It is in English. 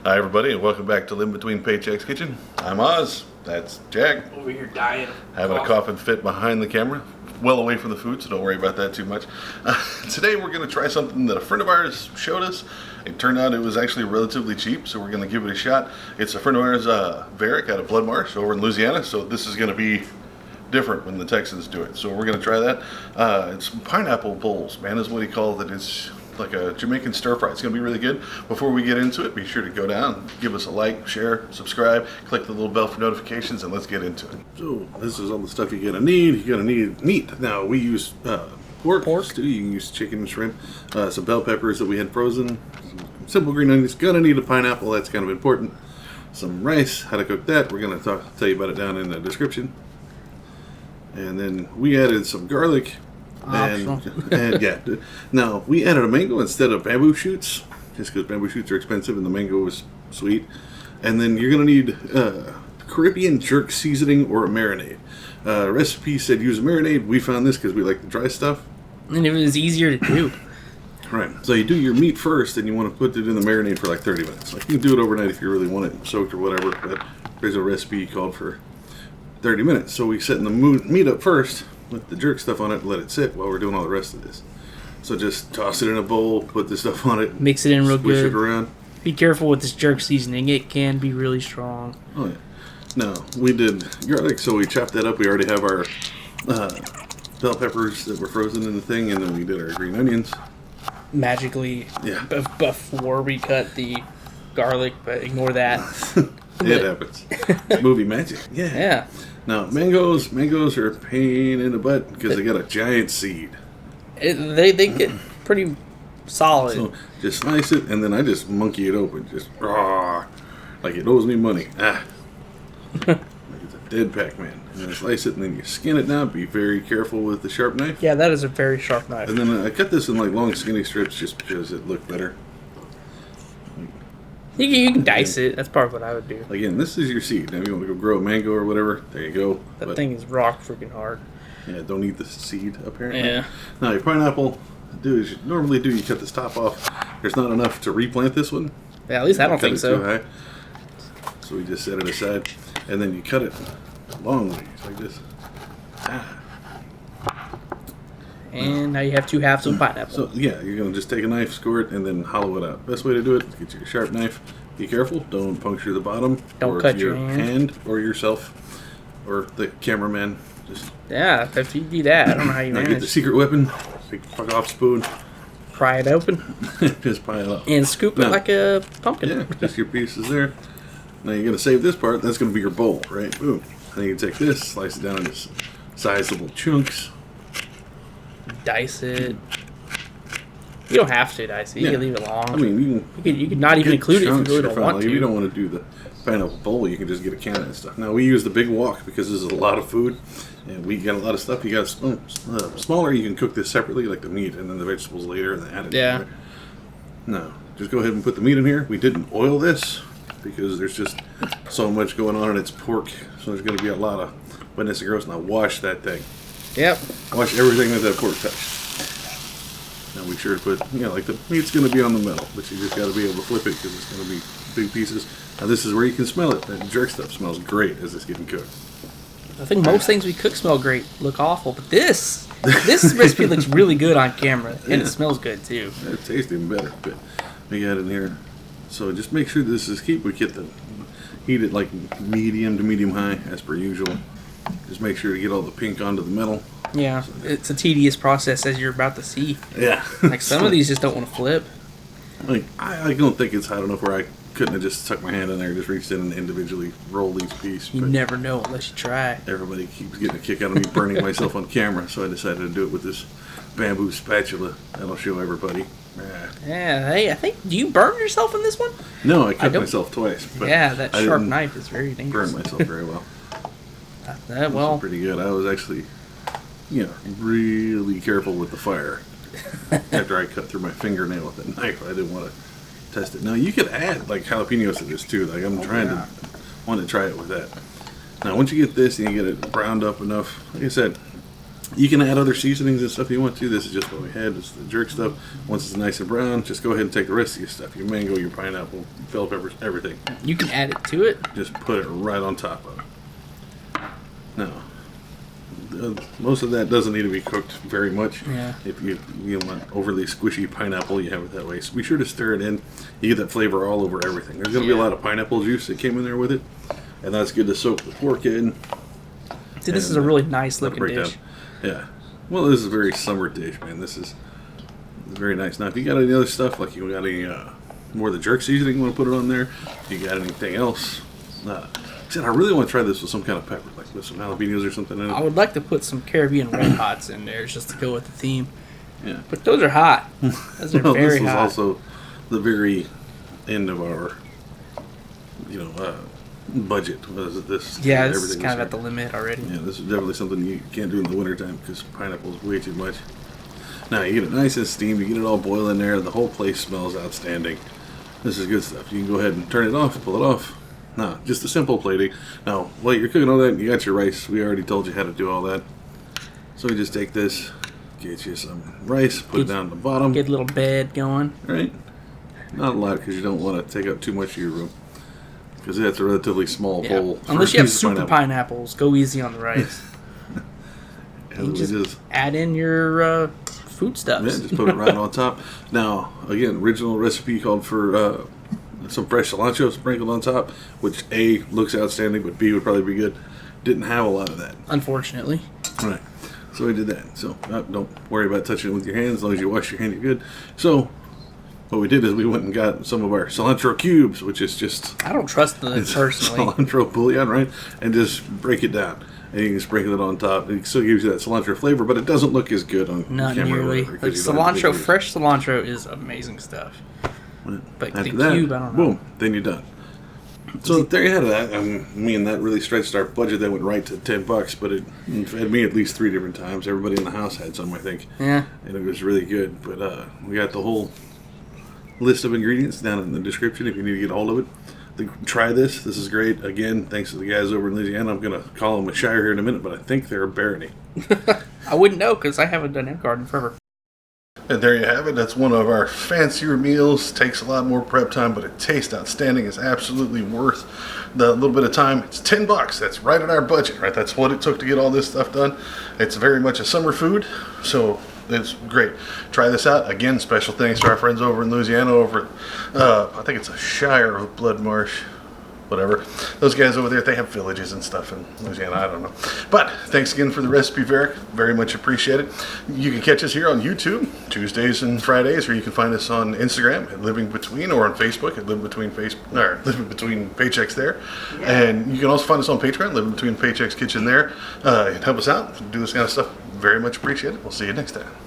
Hi, everybody, and welcome back to Live Between Paychecks Kitchen. I'm Oz. That's Jack. Over here dying. Having a coughing fit behind the camera. Well away from the food, so don't worry about that too much. Today we're going to try something that a friend of ours showed us. It turned out it was actually relatively cheap, so we're going to give it a shot. It's a friend of ours, Varick, out of Blood Marsh over in Louisiana, so this is going to be different when the Texans do it. So we're going to try that. It's pineapple bowls, man, is what he called it. It's like a Jamaican stir fry. It's going to be really good. Before we get into it, be sure to go down, give us a like, share, subscribe, click the little bell for notifications, and let's get into it. So this is all the stuff you're going to need. You're going to need meat. Now we use pork. Stew. You can use chicken and shrimp. Some bell peppers that we had frozen. Some simple green onions. Going to need a pineapple. That's kind of important. Some rice. How to cook that. We're going to tell you about it down in the description. And then we added some garlic. And yeah, now we added a mango instead of bamboo shoots, just because bamboo shoots are expensive and the mango was sweet. And then you're going to need Carribean jerk seasoning or a marinade. Recipe said use a marinade. We found this because we like the dry stuff. And it was easier to do. Right. So you do your meat first, and you want to put it in the marinade for like 30 minutes. Like you can do it overnight if you really want it soaked or whatever, but there's a recipe called for 30 minutes. So we set the meat up first with the jerk stuff on it and let it sit while we're doing all the rest of this. So just toss it in a bowl, put the stuff on it, mix it in real squish good. It around. Be careful with this jerk seasoning. It can be really strong. Oh yeah. Now we did garlic, so we chopped that up. We already have our bell peppers that were frozen in the thing, and then we did our green onions. Magically, yeah. Before we cut the garlic, but ignore that. It happens. It's movie magic. Yeah. Yeah. Now, mangoes are a pain in the butt because they got a giant seed. They get pretty solid. So just slice it, and then I just monkey it open. Just raw. Like it owes me money. Like it's a dead Pac-Man. And then slice it, and then you skin it down. Be very careful with the sharp knife. Yeah, that is a very sharp knife. And then I cut this in like long skinny strips just because it looked better. You can dice it. That's part of what I would do. Again, this is your seed. Now, if you want to go grow a mango or whatever, there you go. That thing is rock freaking hard. Yeah, don't eat the seed, apparently. Yeah. Now, your pineapple, do as you normally do. You cut this top off. There's not enough to replant this one. Yeah, at least I don't think so. Too high. So we just set it aside. And then you cut it long ways, like this. And now you have two halves of pineapple. So, yeah, you're going to just take a knife, score it, and then hollow it out. Best way to do it is get you a sharp knife. Be careful. Don't puncture the bottom. Don't cut your hand. Or yourself. Or the cameraman. Just yeah, if you do that, I don't know how you manage. Get the secret weapon. Big fuck off spoon. Pry it open. Just pry it up. And scoop it like a pumpkin. Yeah, just your pieces there. Now you're going to save this part. That's going to be your bowl, right? Boom. Then you can take this, slice it down into sizable chunks. Dice it. You don't have to dice it. You can leave it long. I mean, you can not even include it if you really don't want to. If you don't want to do the pineapple bowl, you can just get a can of that stuff. Now, we use the big wok because this is a lot of food, and we got a lot of stuff. You got smaller, you can cook this separately, like the meat, and then the vegetables later, and then add it. Yeah. No, just go ahead and put the meat in here. We didn't oil this because there's just so much going on, and it's pork, so there's going to be a lot of wetness and gross. Now, wash that thing. Yep. Wash everything that pork touched. Now we sure to put, like the meat's going to be on the metal, but you just got to be able to flip it because it's going to be big pieces. Now this is where you can smell it. That jerk stuff smells great as it's getting cooked. I think most things we cook smell great, look awful, but this recipe looks really good on camera, and it smells good too. It tastes even better, but we got it in here. So just make sure this is we get the heat it like medium to medium high as per usual. Just make sure to get all the pink onto the metal. Yeah, it's a tedious process as you're about to see. Yeah. Like some of these just don't want to flip. Like I don't think it's hot enough where I couldn't have just stuck my hand in there and just reached in and individually rolled each piece. You never know unless you try. Everybody keeps getting a kick out of me burning myself on camera, so I decided to do it with this bamboo spatula. That'll show everybody. Yeah, hey, I think, do you burn yourself in this one? No, I cut myself twice. But yeah, that sharp knife is very dangerous. Burn myself very well. Well, pretty good. I was actually, really careful with the fire. After I cut through my fingernail with the knife, I didn't want to test it. Now you could add like jalapenos to this too. Like I'm want to try it with that. Now once you get this and you get it browned up enough, like I said, You can add other seasonings and stuff you want to. This is just what we had. It's the jerk stuff. Once it's nice and brown, just go ahead and take the rest of your stuff. Your mango, your pineapple, bell peppers, everything. You can add it to it. Just put it right on top of it. Now, most of that doesn't need to be cooked very much. Yeah. If you want overly squishy pineapple, you have it that way. So be sure to stir it in. You get that flavor all over everything. There's going to be a lot of pineapple juice that came in there with it, and that's good to soak the pork in. See, this is a really nice looking dish. Down. Yeah. Well, this is a very summer dish, man. This is very nice. Now, if you got any other stuff, like you got any more of the jerk seasoning you want to put it on there, if you got anything else, I really want to try this with some kind of pepper, like with some jalapenos or something in it. I would like to put some Caribbean Red Hots in there just to go with the theme. Yeah. But those are hot. Those are very hot. This was also the very end of our, budget. Was this? Yeah, this is kind of at the limit already. Yeah, this is definitely something you can't do in the wintertime because pineapple is way too much. Now, you get it nice and steamed. You get it all boiling there. The whole place smells outstanding. This is good stuff. You can go ahead and turn it off, pull it off. No, just a simple plating. Now, while you're cooking all that, you got your rice. We already told you how to do all that. So we just take this, get you some rice, put it down at the bottom. Get a little bed going. Right? Not a lot because you don't want to take up too much of your room. Because that's a relatively small bowl. Unless you have super pineapples, go easy on the rice. You just add in your foodstuffs. Yeah, just put it right on top. Now, again, original recipe called for some fresh cilantro sprinkled on top, which A, looks outstanding, but B, would probably be good. Didn't have a lot of that. Unfortunately. Right. So we did that. So don't worry about touching it with your hands. As long as you wash your hand, you're good. So what we did is we went and got some of our cilantro cubes, which is just... I don't trust them personally. Cilantro bouillon, right? And just break it down. And you can sprinkle it on top. It still gives you that cilantro flavor, but it doesn't look as good on Not camera. nearly. But cilantro, fresh cilantro is amazing stuff. But after the that, cube, I don't know. Boom, then you're done. So there you have that. Me and that really stretched our budget. That went right to $10, but it fed me at least 3 different times. Everybody in the house had some, I think. Yeah. And it was really good. But we got the whole list of ingredients down in the description if you need to get a hold of it. Try this. This is great. Again, thanks to the guys over in Louisiana. I'm going to call them a Shire here in a minute, but I think they're a Barony. I wouldn't know because I haven't done egg garden forever. And there you have it. That's one of our fancier meals. Takes a lot more prep time, but it tastes outstanding. It's absolutely worth the little bit of time. It's $10. That's right in our budget, right? That's what it took to get all this stuff done. It's very much a summer food, so it's great. Try this out. Again, special thanks to our friends over in Louisiana, I think it's a Shire of Blood Marsh. Whatever. Those guys over there, they have villages and stuff in Louisiana. I don't know. But thanks again for the recipe, Varick. Very much appreciate it. You can catch us here on YouTube Tuesdays and Fridays, or you can find us on Instagram at Living Between, or on Facebook at Living Between Paychecks there. Yeah. And you can also find us on Patreon, Living Between Paychecks Kitchen there. And help us out. Do this kind of stuff. Very much appreciate it. We'll see you next time.